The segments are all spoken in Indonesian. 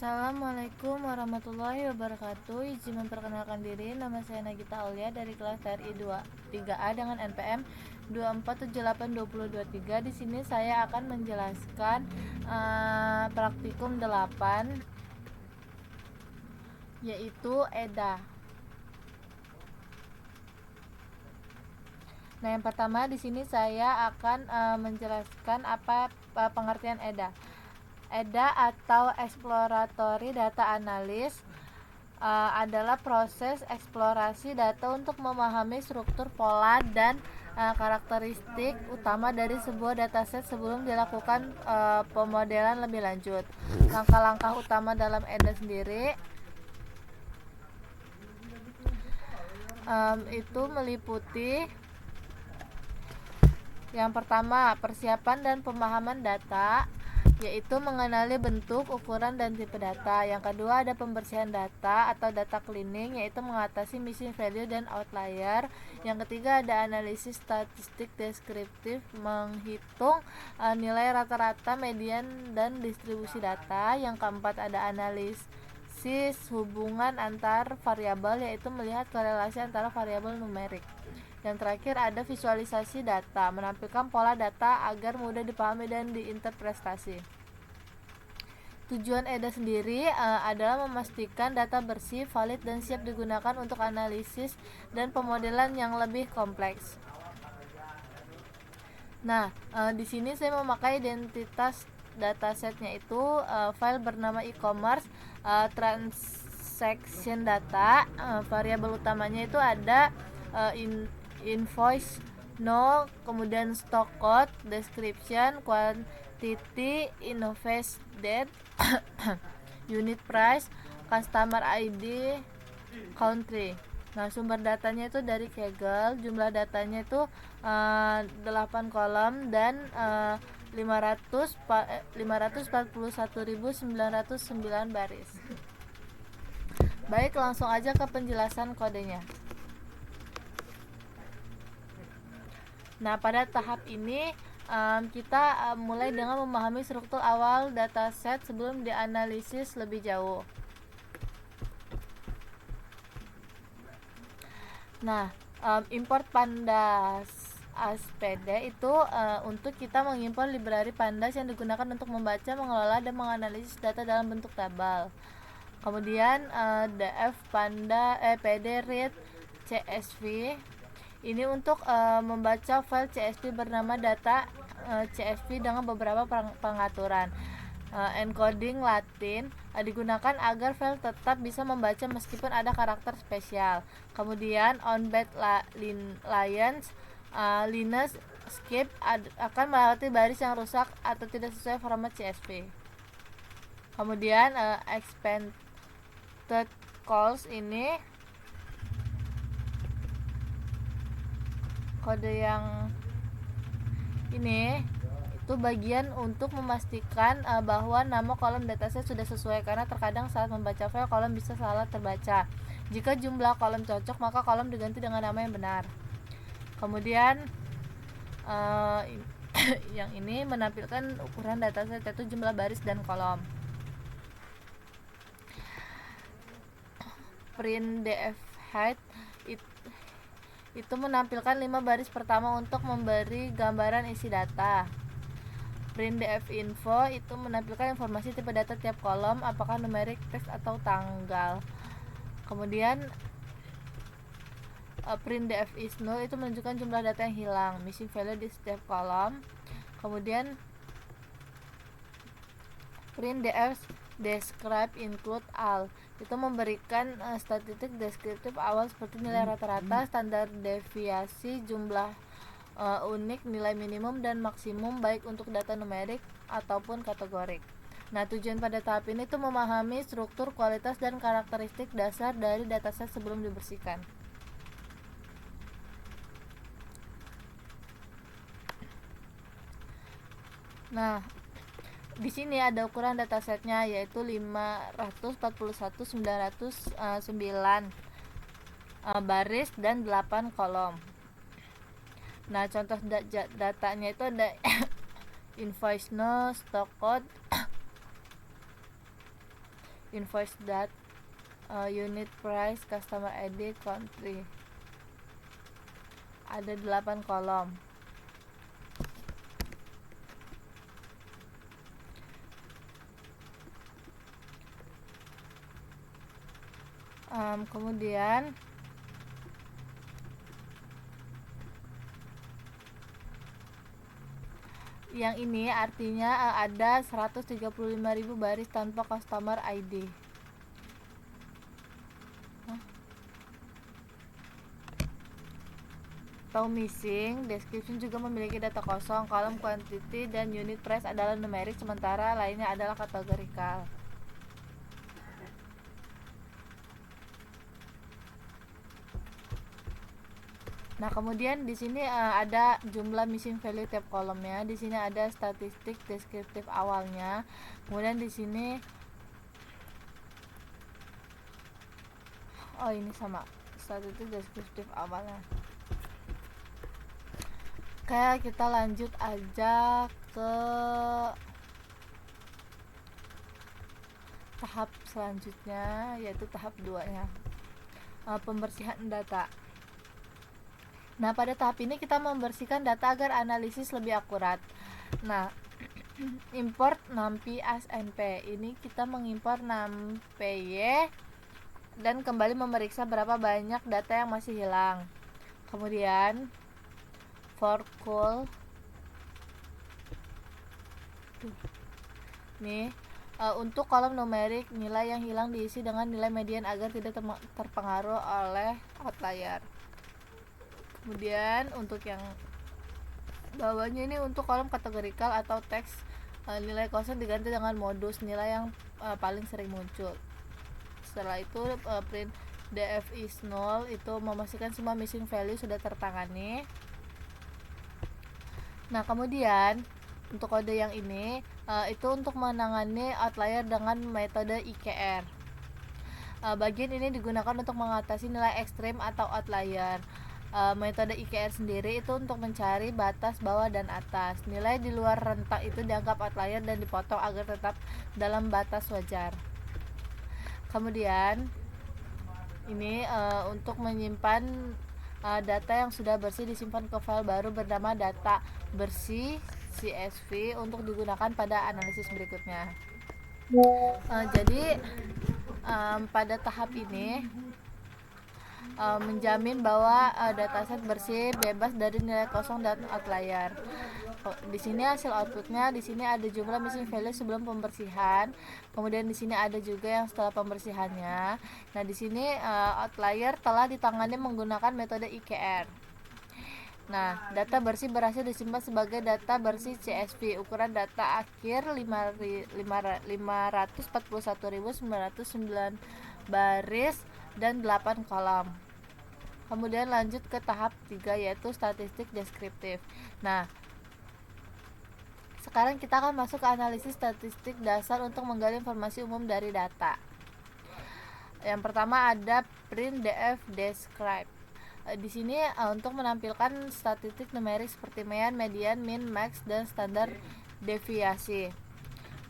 Assalamualaikum warahmatullahi wabarakatuh. Izin memperkenalkan diri, nama saya Nagita Aulia dari kelas TRI 3A dengan NPM 24782023. Di sini saya akan menjelaskan praktikum 8 yaitu EDA. Nah, yang pertama di sini saya akan menjelaskan apa pengertian EDA. EDA atau Exploratory Data Analysis adalah proses eksplorasi data untuk memahami struktur, pola, dan karakteristik utama dari sebuah dataset sebelum dilakukan pemodelan lebih lanjut. Langkah-langkah utama dalam EDA sendiri itu meliputi yang pertama, persiapan dan pemahaman data, yaitu mengenali bentuk, ukuran, dan tipe data. Yang kedua, ada pembersihan data atau data cleaning, yaitu mengatasi missing value dan outlier. Yang ketiga, ada analisis statistik deskriptif, menghitung nilai rata-rata, median, dan distribusi data. Yang keempat, ada analisis hubungan antar variabel, yaitu melihat korelasi antara variabel numerik. Yang terakhir ada visualisasi data, menampilkan pola data agar mudah dipahami dan diinterpretasi. Tujuan EDA sendiri adalah memastikan data bersih, valid, dan siap digunakan untuk analisis dan pemodelan yang lebih kompleks. Nah, di sini saya memakai identitas datasetnya itu file bernama e-commerce transaction data. Variabel utamanya itu ada invoice, kemudian stock code, description, quantity, invoice date, unit price, customer ID, country. Nah, sumber datanya itu dari Kaggle, jumlah datanya itu 8 kolom dan 541.909 baris. Baik, langsung aja ke penjelasan kodenya. Nah, pada tahap ini kita mulai dengan memahami struktur awal dataset sebelum dianalisis lebih jauh. Nah, import pandas ASPD itu untuk kita mengimpor library pandas yang digunakan untuk membaca, mengelola, dan menganalisis data dalam bentuk tabel. Kemudian df pd read csv ini untuk membaca file CSV bernama data CSV dengan beberapa pengaturan. Encoding Latin digunakan agar file tetap bisa membaca meskipun ada karakter spesial. Kemudian on-bed lines Linux skip akan melewati baris yang rusak atau tidak sesuai format CSV. Kemudian expanded calls ini kode yang ini itu bagian untuk memastikan bahwa nama kolom dataset sudah sesuai, karena terkadang saat membaca file kolom bisa salah terbaca. Jika jumlah kolom cocok, maka kolom diganti dengan nama yang benar. Kemudian yang ini menampilkan ukuran dataset, yaitu jumlah baris dan kolom. Print df height itu menampilkan 5 baris pertama untuk memberi gambaran isi data. Print df info itu menampilkan informasi tipe data tiap kolom, apakah numerik, teks, atau tanggal. Kemudian print df is null itu menunjukkan jumlah data yang hilang, missing value di setiap kolom. Kemudian print df describe include all itu memberikan statistik deskriptif awal seperti nilai rata-rata, standar deviasi, jumlah unik, nilai minimum dan maksimum baik untuk data numerik ataupun kategorik. Nah, tujuan pada tahap ini itu memahami struktur, kualitas, dan karakteristik dasar dari dataset sebelum dibersihkan. Nah, di sini ada ukuran datasetnya, yaitu 541.909 baris dan 8 kolom. Nah, contoh datanya itu ada invoice, stock code, invoice date, unit price, customer ID, country. Ada 8 kolom. Kemudian yang ini artinya ada 135.000 baris tanpa customer ID. Atau missing. Description juga memiliki data kosong, kolom quantity dan unit price adalah numerik, sementara lainnya adalah kategorikal. Nah, kemudian di sini ada jumlah missing value tiap kolomnya. Di sini ada statistik deskriptif awalnya. Kemudian di sini ini sama statistik deskriptif awalnya. Kayak kita lanjut aja ke tahap selanjutnya, yaitu tahap 2-nya, pembersihan data. Nah, pada tahap ini kita membersihkan data agar analisis lebih akurat. Nah, import numpy as np. Ini kita mengimpor numpy dan kembali memeriksa berapa banyak data yang masih hilang. Kemudian for call nih, untuk kolom numerik, nilai yang hilang diisi dengan nilai median agar tidak terpengaruh oleh outlier. Kemudian untuk yang bawahnya ini untuk kolom kategorikal atau teks, nilai kosong diganti dengan modus, nilai yang paling sering muncul. Setelah itu print df is null, itu memastikan semua missing value sudah tertangani. Nah, kemudian untuk kode yang ini itu untuk menangani outlier dengan metode IKR. Bagian ini digunakan untuk mengatasi nilai ekstrim atau outlier. Metode IKR sendiri itu untuk mencari batas bawah dan atas. Nilai di luar rentak itu dianggap outlier dan dipotong agar tetap dalam batas wajar. Kemudian ini untuk menyimpan data yang sudah bersih disimpan ke file baru bernama data bersih CSV untuk digunakan pada analisis berikutnya. Jadi pada tahap ini menjamin bahwa dataset bersih, bebas dari nilai kosong dan outlier. Di sini hasil outputnya, di sini ada jumlah missing value sebelum pembersihan, kemudian di sini ada juga yang setelah pembersihannya. Nah, di sini outlier telah ditangani menggunakan metode IKR. Nah, data bersih berhasil disimpan sebagai data bersih CSV. Ukuran data akhir 541.909 baris dan 8 kolom. Kemudian lanjut ke tahap 3, yaitu statistik deskriptif. Nah, sekarang kita akan masuk ke analisis statistik dasar untuk menggali informasi umum dari data. Yang pertama ada print df describe. Di sini untuk menampilkan statistik numerik seperti mean, median, min, max, dan standar deviasi.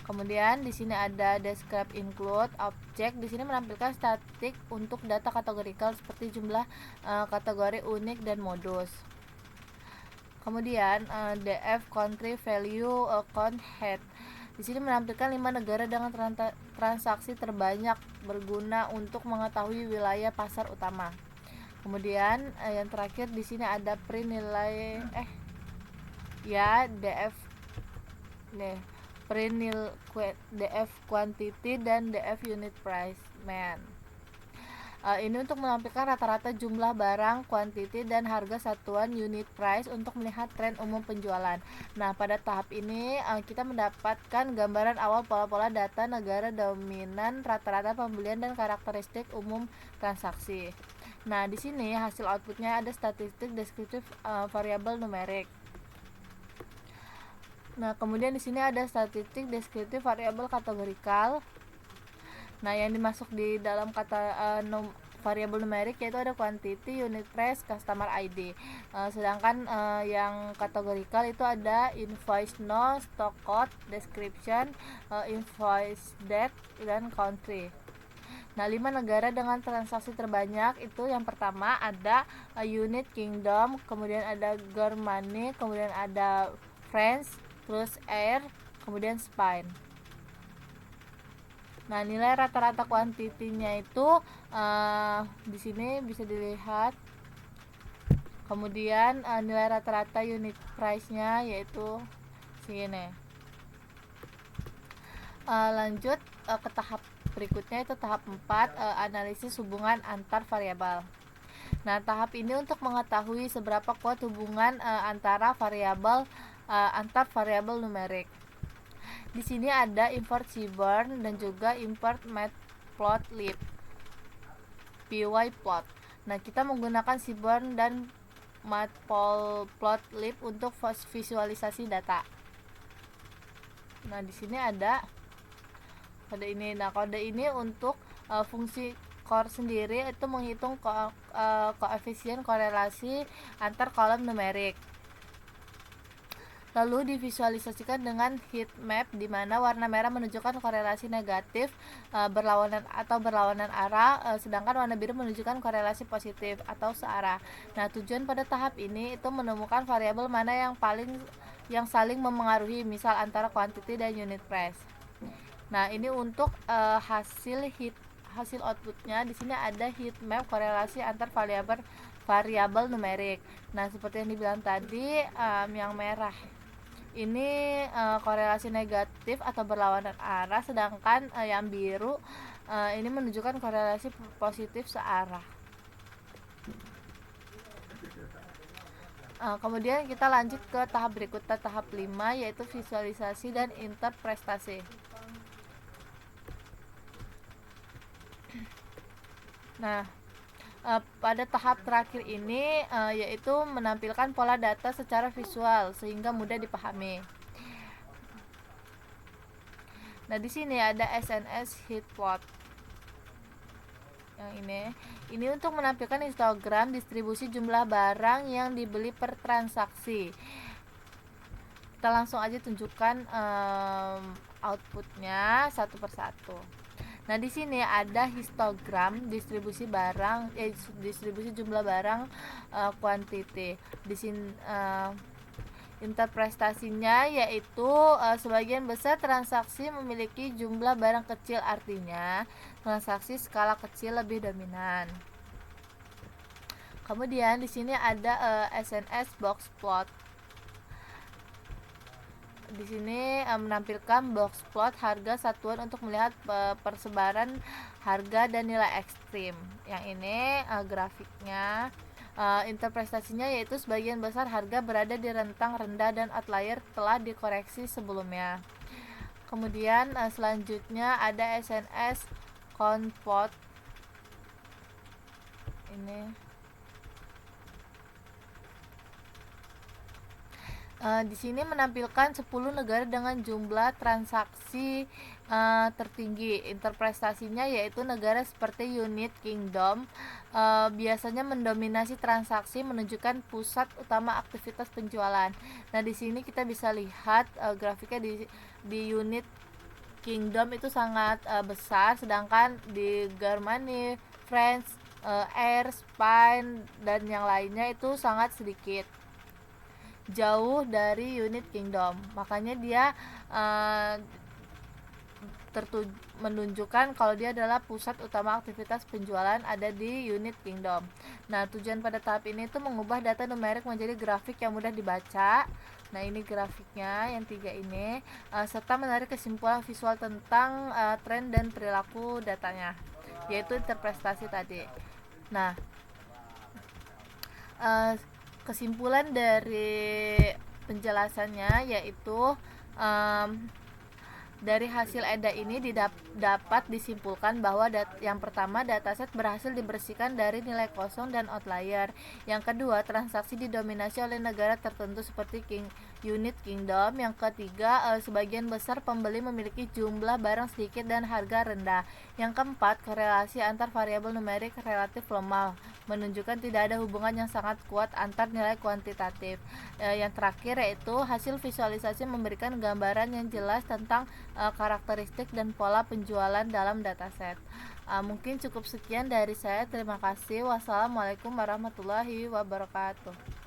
Kemudian di sini ada describe include object. Di sini menampilkan statistik untuk data kategorikal seperti jumlah kategori unik dan modus. Kemudian df country value count head. Di sini menampilkan 5 negara dengan transaksi terbanyak, berguna untuk mengetahui wilayah pasar utama. Kemudian yang terakhir di sini ada print nilai df print df quantity dan df unit price man. Ini untuk menampilkan rata-rata jumlah barang, quantity, dan harga satuan unit price untuk melihat tren umum penjualan. Nah, pada tahap ini kita mendapatkan gambaran awal pola-pola data negara dominan, rata-rata pembelian, dan karakteristik umum transaksi. Nah, di sini hasil outputnya ada statistik deskriptif variabel numerik. Nah, kemudian di sini ada statistik deskriptif variabel kategorikal. Nah, yang dimasuk di dalam variabel numerik, yaitu ada quantity, unit price, customer ID. Sedangkan yang kategorikal itu ada invoice no, stock code, description, invoice date, dan country. Nah, 5 negara dengan transaksi terbanyak itu yang pertama ada United Kingdom, kemudian ada Germany, kemudian ada France, terus Air, kemudian Spain. Nah, nilai rata-rata kuantitinya itu di sini bisa dilihat. Kemudian nilai rata-rata unit price-nya yaitu segini. Lanjut ke tahap berikutnya, itu tahap 4, analisis hubungan antar variabel. Nah, tahap ini untuk mengetahui seberapa kuat hubungan antar variabel numerik. Di sini ada import seaborn dan juga import matplotlib, pyplot. Nah, kita menggunakan seaborn dan matplotlib untuk visualisasi data. Nah, di sini ada kode ini. Nah, kode ini untuk fungsi core sendiri itu menghitung koefisien korelasi antar kolom numerik. Lalu divisualisasikan dengan heat map, di mana warna merah menunjukkan korelasi negatif berlawanan arah, sedangkan warna biru menunjukkan korelasi positif atau searah. Nah, tujuan pada tahap ini itu menemukan variabel mana yang saling memengaruhi, misal antara quantity dan unit price. Nah, ini untuk hasil outputnya. Di sini ada heat map korelasi antar variabel numerik. Nah, seperti yang dibilang tadi, yang merah ini korelasi negatif atau berlawanan arah, sedangkan yang biru ini menunjukkan korelasi positif searah. Kemudian kita lanjut ke tahap berikutnya, tahap 5, yaitu visualisasi dan interpretasi. Nah, pada tahap terakhir ini yaitu menampilkan pola data secara visual sehingga mudah dipahami. Nah, di sini ada SNS heatplot. Yang ini untuk menampilkan histogram distribusi jumlah barang yang dibeli per transaksi. Kita langsung aja tunjukkan outputnya satu persatu. Nah, di sini ada histogram distribusi jumlah barang quantity. Di sini interpretasinya yaitu sebagian besar transaksi memiliki jumlah barang kecil, artinya transaksi skala kecil lebih dominan. Kemudian di sini ada SNS box plot. Di sini menampilkan box plot harga satuan untuk melihat persebaran harga dan nilai ekstrim. Yang ini grafiknya. Interpretasinya yaitu sebagian besar harga berada di rentang rendah dan outlier telah dikoreksi sebelumnya. Kemudian selanjutnya ada SNS Conpot. Di sini menampilkan 10 negara dengan jumlah transaksi tertinggi. Interpretasinya yaitu negara seperti United Kingdom biasanya mendominasi transaksi, menunjukkan pusat utama aktivitas penjualan. Nah, di sini kita bisa lihat grafiknya di United Kingdom itu sangat besar, sedangkan di Germany, France, Air, Spain, dan yang lainnya itu sangat sedikit, jauh dari United Kingdom. Makanya dia menunjukkan kalau dia adalah pusat utama aktivitas penjualan ada di United Kingdom. Nah, tujuan pada tahap ini itu mengubah data numerik menjadi grafik yang mudah dibaca. Nah, ini grafiknya yang 3 ini, serta menarik kesimpulan visual tentang tren dan perilaku datanya, yaitu interpretasi tadi. Nah, kesimpulan dari penjelasannya yaitu dari hasil EDA ini dapat disimpulkan bahwa yang pertama, dataset berhasil dibersihkan dari nilai kosong dan outlier. Yang kedua, transaksi didominasi oleh negara tertentu seperti unit kingdom. Yang ketiga, sebagian besar pembeli memiliki jumlah barang sedikit dan harga rendah. Yang keempat, korelasi antar variabel numerik relatif lemah, menunjukkan tidak ada hubungan yang sangat kuat antar nilai kuantitatif. Yang terakhir yaitu hasil visualisasi memberikan gambaran yang jelas tentang karakteristik dan pola penjualan dalam dataset. Mungkin cukup sekian dari saya. Terima kasih. Wassalamualaikum warahmatullahi wabarakatuh.